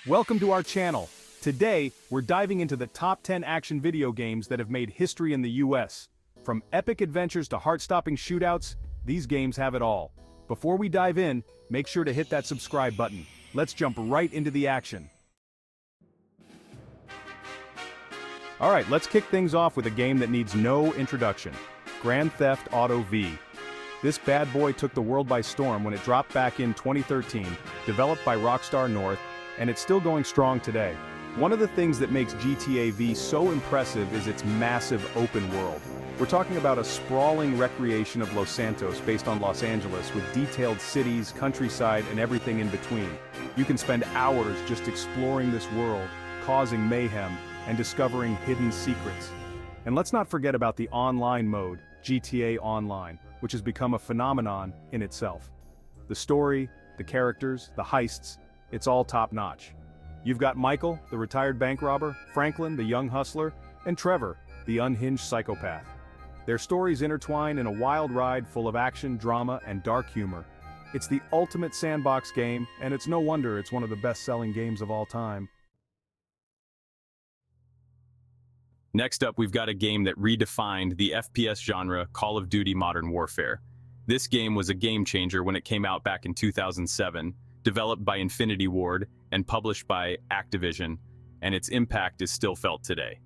Welcome to our channel. Today, we're diving into the top 10 action video games that have made history in the US. From epic adventures to heart-stopping shootouts, these games have it all. Before we dive in, make sure to hit that subscribe button. Let's jump right into the action. Alright, let's kick things off with a game that needs no introduction. Grand Theft Auto V. This bad boy took the world by storm when it dropped back in 2013, developed by Rockstar North, and it's still going strong today. One of the things that makes GTA V so impressive is its massive open world. We're talking about a sprawling recreation of Los Santos based on Los Angeles with detailed cities, countryside, and everything in between. You can spend hours just exploring this world, causing mayhem, and discovering hidden secrets. And let's not forget about the online mode, GTA Online, which has become a phenomenon in itself. The story, the characters, the heists, it's all top-notch. You've got Michael, the retired bank robber, Franklin, the young hustler, and Trevor, the unhinged psychopath. Their stories intertwine in a wild ride full of action, drama, and dark humor. It's the ultimate sandbox game, and it's no wonder it's one of the best-selling games of all time. Next up, we've got a game that redefined the FPS genre, Call of Duty Modern Warfare. This game was a game changer when it came out back in 2007, developed by Infinity Ward and published by Activision, and its impact is still felt today.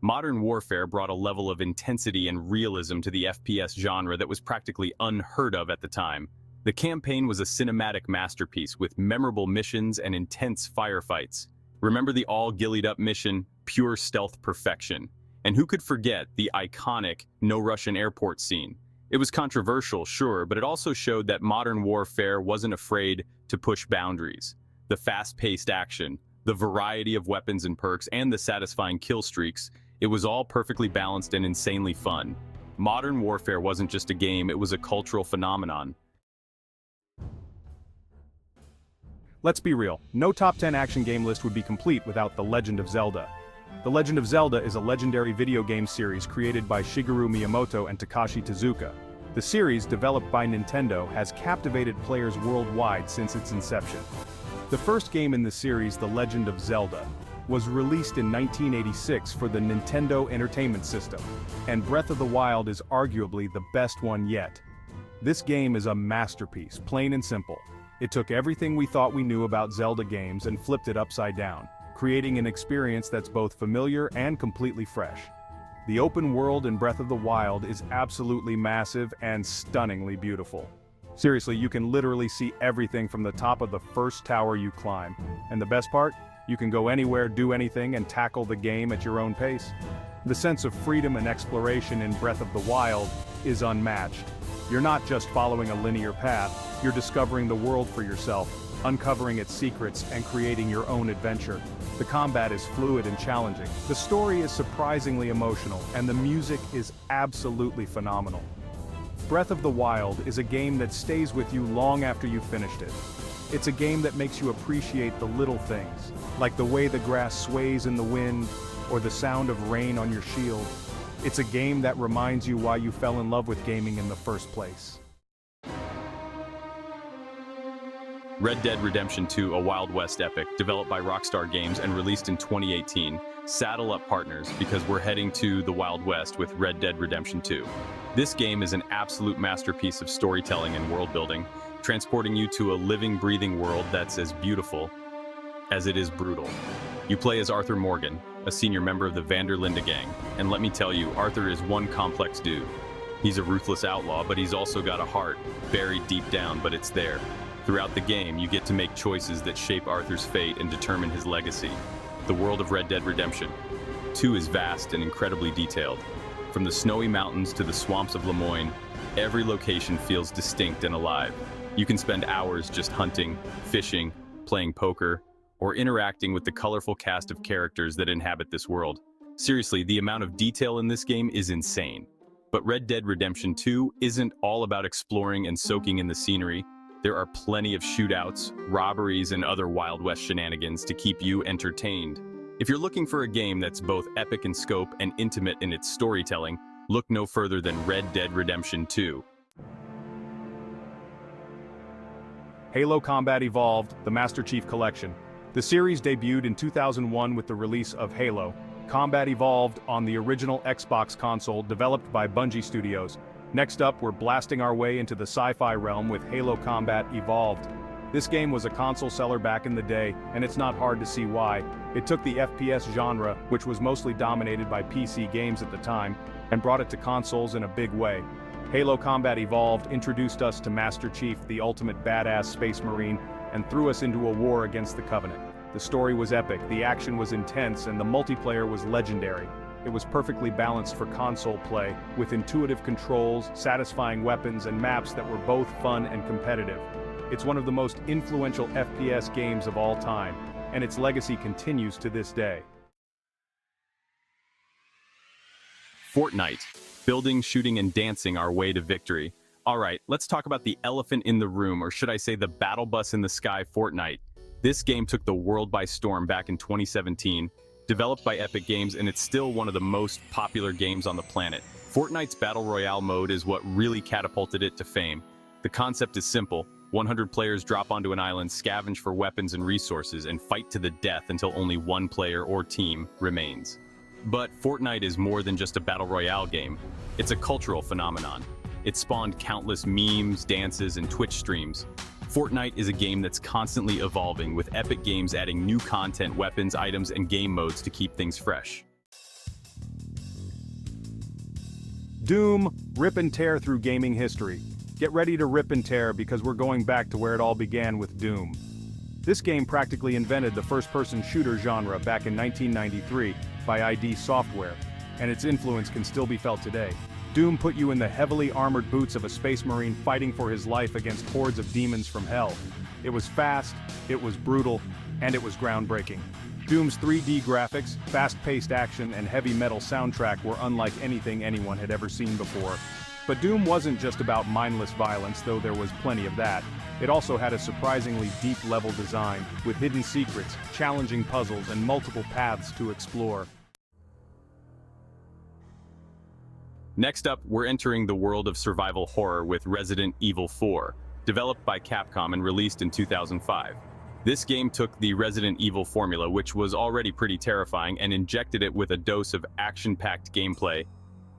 Modern Warfare brought a level of intensity and realism to the FPS genre that was practically unheard of at the time. The campaign was a cinematic masterpiece with memorable missions and intense firefights. Remember the all-gillied-up mission, pure stealth perfection. And who could forget the iconic No Russian Airport scene? It was controversial, sure, but it also showed that Modern Warfare wasn't afraid to push boundaries. The fast-paced action, the variety of weapons and perks, and the satisfying kill streaks, it was all perfectly balanced and insanely fun. Modern Warfare wasn't just a game, it was a cultural phenomenon. Let's be real, no top 10 action game list would be complete without The Legend of Zelda. The Legend of Zelda is a legendary video game series created by Shigeru Miyamoto and Takashi Tezuka. The series, developed by Nintendo, has captivated players worldwide since its inception. The first game in the series, The Legend of Zelda, was released in 1986 for the Nintendo Entertainment System, and Breath of the Wild is arguably the best one yet. This game is a masterpiece, plain and simple. It took everything we thought we knew about Zelda games and flipped it upside down, creating an experience that's both familiar and completely fresh. The open world in Breath of the Wild is absolutely massive and stunningly beautiful. Seriously, you can literally see everything from the top of the first tower you climb. And the best part? You can go anywhere, do anything, and tackle the game at your own pace. The sense of freedom and exploration in Breath of the Wild is unmatched. You're not just following a linear path, you're discovering the world for yourself, uncovering its secrets, and creating your own adventure. The combat is fluid and challenging. The story is surprisingly emotional, and the music is absolutely phenomenal. Breath of the Wild is a game that stays with you long after you've finished it. It's a game that makes you appreciate the little things, like the way the grass sways in the wind, or the sound of rain on your shield. It's a game that reminds you why you fell in love with gaming in the first place. Red Dead Redemption 2, a Wild West epic, developed by Rockstar Games and released in 2018. Saddle up, partners, because we're heading to the Wild West with Red Dead Redemption 2. This game is an absolute masterpiece of storytelling and world building, transporting you to a living, breathing world that's as beautiful as it is brutal. You play as Arthur Morgan, a senior member of the Van der Linde gang, and let me tell you, Arthur is one complex dude. He's a ruthless outlaw, but he's also got a heart, buried deep down, but it's there. Throughout the game, you get to make choices that shape Arthur's fate and determine his legacy. The world of Red Dead Redemption 2 is vast and incredibly detailed. From the snowy mountains to the swamps of Lemoyne, every location feels distinct and alive. You can spend hours just hunting, fishing, playing poker, or interacting with the colorful cast of characters that inhabit this world. Seriously, the amount of detail in this game is insane. But Red Dead Redemption 2 isn't all about exploring and soaking in the scenery. There are plenty of shootouts, robberies, and other Wild West shenanigans to keep you entertained. If you're looking for a game that's both epic in scope and intimate in its storytelling, look no further than Red Dead Redemption 2. Halo Combat Evolved, the Master Chief Collection. The series debuted in 2001 with the release of Halo Combat Evolved on the original Xbox console developed by Bungie Studios. Next up, we're blasting our way into the sci-fi realm with Halo Combat Evolved. This game was a console seller back in the day, and it's not hard to see why. It took the FPS genre, which was mostly dominated by PC games at the time, and brought it to consoles in a big way. Halo Combat Evolved introduced us to Master Chief, the ultimate badass space marine, and threw us into a war against the Covenant. The story was epic, the action was intense, and the multiplayer was legendary. It was perfectly balanced for console play, with intuitive controls, satisfying weapons, and maps that were both fun and competitive. It's one of the most influential FPS games of all time, and its legacy continues to this day. Fortnite. Building, shooting, and dancing our way to victory. Alright, let's talk about the elephant in the room, or should I say the battle bus in the sky, Fortnite. This game took the world by storm back in 2017, developed by Epic Games, and it's still one of the most popular games on the planet. Fortnite's Battle Royale mode is what really catapulted it to fame. The concept is simple. 100 players drop onto an island, scavenge for weapons and resources, and fight to the death until only one player or team remains. But Fortnite is more than just a Battle Royale game. It's a cultural phenomenon. It spawned countless memes, dances, and Twitch streams. Fortnite is a game that's constantly evolving, with Epic Games adding new content, weapons, items, and game modes to keep things fresh. Doom, rip and tear through gaming history. Get ready to rip and tear because we're going back to where it all began with Doom. This game practically invented the first-person shooter genre back in 1993 by ID Software, and its influence can still be felt today. Doom put you in the heavily armored boots of a space marine fighting for his life against hordes of demons from hell. It was fast, it was brutal, and it was groundbreaking. Doom's 3D graphics, fast-paced action, and heavy metal soundtrack were unlike anything anyone had ever seen before. But Doom wasn't just about mindless violence, though there was plenty of that. It also had a surprisingly deep level design, with hidden secrets, challenging puzzles, and multiple paths to explore. Next up, we're entering the world of survival horror with Resident Evil 4, developed by Capcom and released in 2005. This game took the Resident Evil formula, which was already pretty terrifying, and injected it with a dose of action-packed gameplay,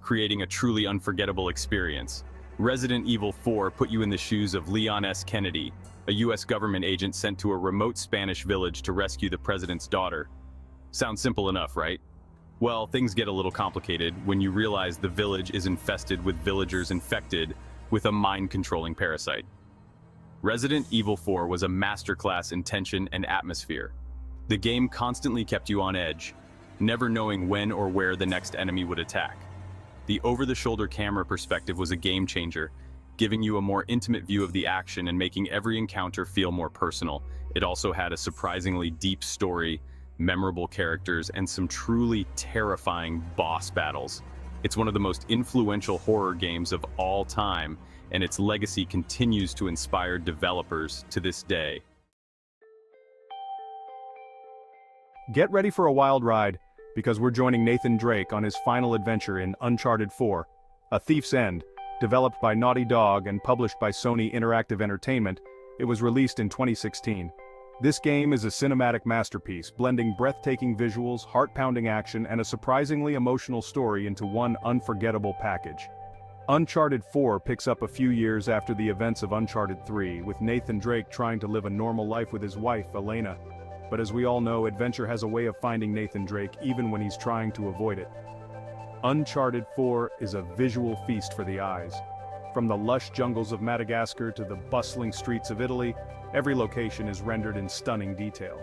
creating a truly unforgettable experience. Resident Evil 4 put you in the shoes of Leon S. Kennedy, a US government agent sent to a remote Spanish village to rescue the president's daughter. Sounds simple enough, right? Well, things get a little complicated when you realize the village is infested with villagers infected with a mind-controlling parasite. Resident Evil 4 was a masterclass in tension and atmosphere. The game constantly kept you on edge, never knowing when or where the next enemy would attack. The over-the-shoulder camera perspective was a game changer, giving you a more intimate view of the action and making every encounter feel more personal. It also had a surprisingly deep story, memorable characters, and some truly terrifying boss battles. It's one of the most influential horror games of all time, and its legacy continues to inspire developers to this day. Get ready for a wild ride, because we're joining Nathan Drake on his final adventure in Uncharted 4, A Thief's End. Developed by Naughty Dog and published by Sony Interactive Entertainment, it was released in 2016. This game is a cinematic masterpiece, blending breathtaking visuals, heart-pounding action, and a surprisingly emotional story into one unforgettable package. Uncharted 4 picks up a few years after the events of Uncharted 3, with Nathan Drake trying to live a normal life with his wife, Elena. But as we all know, adventure has a way of finding Nathan Drake even when he's trying to avoid it. Uncharted 4 is a visual feast for the eyes. From the lush jungles of Madagascar to the bustling streets of Italy, every location is rendered in stunning detail.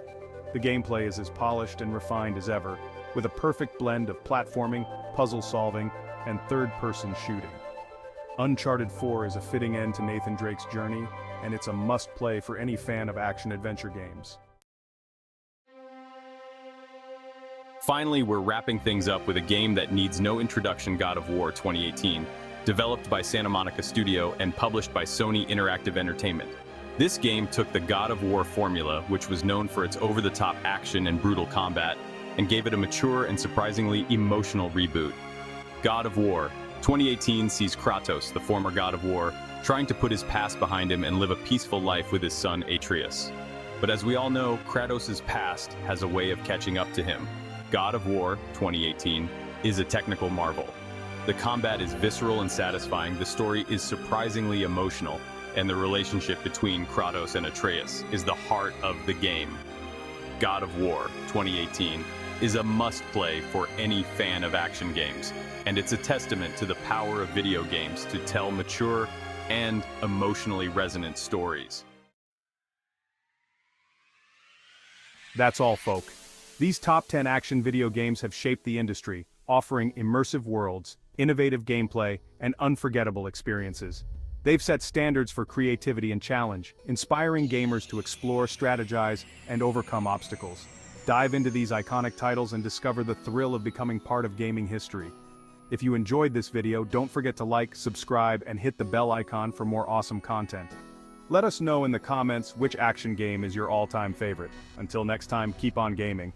The gameplay is as polished and refined as ever, with a perfect blend of platforming, puzzle solving, and third-person shooting. Uncharted 4 is a fitting end to Nathan Drake's journey, and it's a must-play for any fan of action-adventure games. Finally, we're wrapping things up with a game that needs no introduction, God of War 2018, developed by Santa Monica Studio and published by Sony Interactive Entertainment. This game took the God of War formula, which was known for its over-the-top action and brutal combat, and gave it a mature and surprisingly emotional reboot. God of War 2018 sees Kratos, the former God of War, trying to put his past behind him and live a peaceful life with his son Atreus. But as we all know, Kratos' past has a way of catching up to him. God of War 2018 is a technical marvel. The combat is visceral and satisfying, the story is surprisingly emotional, and the relationship between Kratos and Atreus is the heart of the game. God of War 2018 is a must-play for any fan of action games, and it's a testament to the power of video games to tell mature and emotionally resonant stories. That's all, folk. These top 10 action video games have shaped the industry, offering immersive worlds, innovative gameplay, and unforgettable experiences. They've set standards for creativity and challenge, inspiring gamers to explore, strategize, and overcome obstacles. Dive into these iconic titles and discover the thrill of becoming part of gaming history. If you enjoyed this video, don't forget to like, subscribe, and hit the bell icon for more awesome content. Let us know in the comments which action game is your all-time favorite. Until next time, keep on gaming.